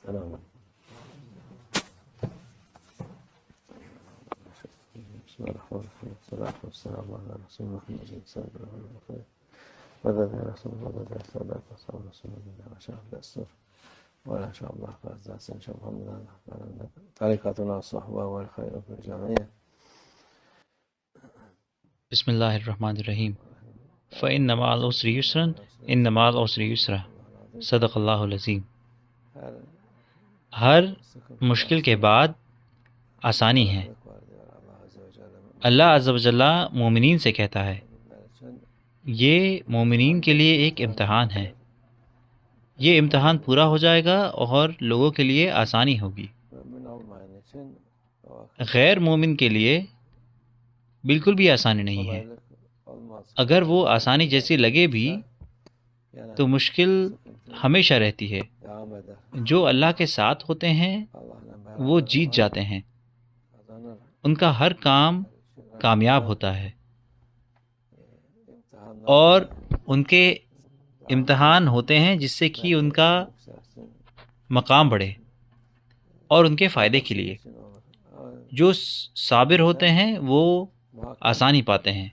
السلام. بسم الله الرحمن الرحيم. والصلاة والسلام على رسول محمد صلى الله عليه وسلم. مدد يا رسول الله، مدد يا سادات أصحاب رسول الله وشرف الأسر. ولا شاء الله فأعز حسن شاء محمد طريقتنا الصحبة والخير في الجمعية. بسم اللہ الرحمن الرحیم. فإن مع العسر یسرا ان مع العسر یسرا. صدق اللہ العظیم. ہر مشکل کے بعد آسانی ہے. اللہ عز و جل مومنین سے کہتا ہے یہ مومنین کے لیے ایک امتحان ہے. یہ امتحان پورا ہو جائے گا اور لوگوں کے لیے آسانی ہوگی. غیر مومن کے لیے بالکل بھی آسانی نہیں ہے. اگر وہ آسانی جیسی لگے بھی تو مشکل ہمیشہ رہتی ہے. جو اللہ کے ساتھ ہوتے ہیں وہ جیت جاتے ہیں. ان کا ہر کام کامیاب ہوتا ہے اور ان کے امتحان ہوتے ہیں جس سے کہ ان کا مقام بڑھے اور ان کے فائدے کے لیے. جو صابر ہوتے ہیں وہ آسانی پاتے ہیں.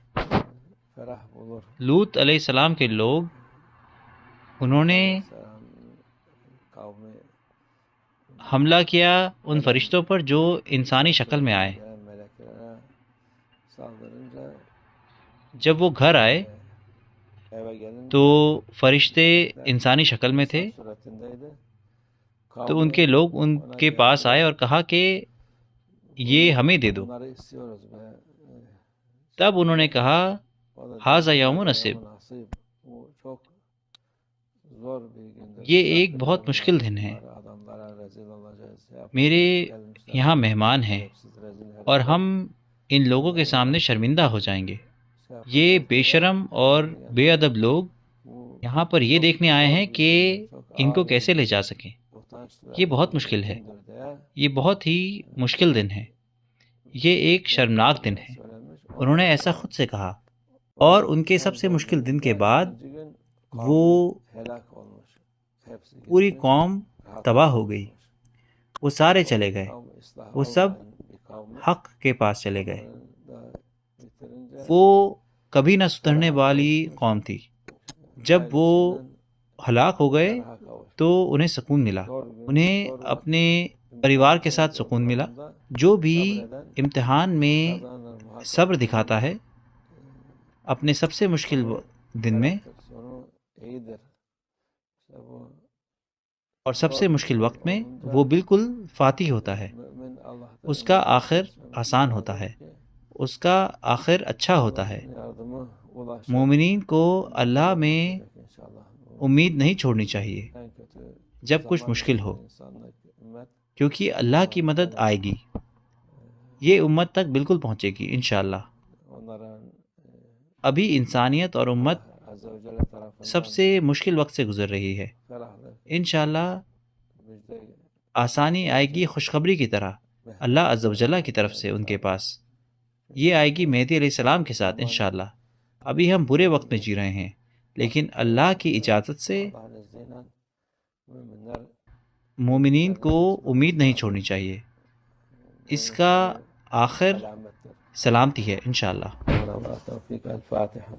لوط علیہ السلام کے لوگ انہوں نے حملہ کیا ان فرشتوں پر جو انسانی شکل میں آئے. جب وہ گھر آئے تو فرشتے انسانی شکل میں تھے تو ان کے لوگ ان کے پاس آئے اور کہا کہ یہ ہمیں دے دو. تب انہوں نے کہا ھذا یوم نصیب، یہ ایک بہت مشکل دن ہے. میرے یہاں مہمان ہیں اور ہم ان لوگوں کے سامنے شرمندہ ہو جائیں گے. یہ بے شرم اور بے ادب لوگ یہاں پر یہ دیکھنے آئے ہیں کہ ان کو کیسے لے جا سکیں. یہ بہت مشکل ہے. یہ بہت ہی مشکل دن ہے. یہ ایک شرمناک دن ہے. انہوں نے ایسا خود سے کہا اور ان کے سب سے مشکل دن کے بعد وہ پوری قوم تباہ ہو گئی. وہ سارے چلے گئے. وہ سب حق کے پاس چلے گئے. وہ کبھی نہ سدھرنے والی قوم تھی. جب وہ ہلاک ہو گئے تو انہیں سکون ملا. انہیں اپنے پریوار کے ساتھ سکون ملا. جو بھی امتحان میں صبر دکھاتا ہے اپنے سب سے مشکل دن میں اور سب سے مشکل وقت میں، وہ بالکل فاتح ہوتا ہے. اس کا آخر آسان ہوتا ہے. اس کا آخر اچھا ہوتا ہے. مومنین کو اللہ میں امید نہیں چھوڑنی چاہیے جب کچھ مشکل ہو، کیونکہ اللہ کی مدد آئے گی. یہ امت تک بالکل پہنچے گی انشاءاللہ. ابھی انسانیت اور امت سب سے مشکل وقت سے گزر رہی ہے. انشاءاللہ آسانی آئے گی خوشخبری کی طرح اللہ عز و جل کی طرف سے ان کے پاس. یہ آئے گی مہدی علیہ السلام کے ساتھ انشاءاللہ. ابھی ہم برے وقت میں جی رہے ہیں لیکن اللہ کی اجازت سے مومنین کو امید نہیں چھوڑنی چاہیے. اس کا آخر سلامتی ہے انشاءاللہ. الفاتحة.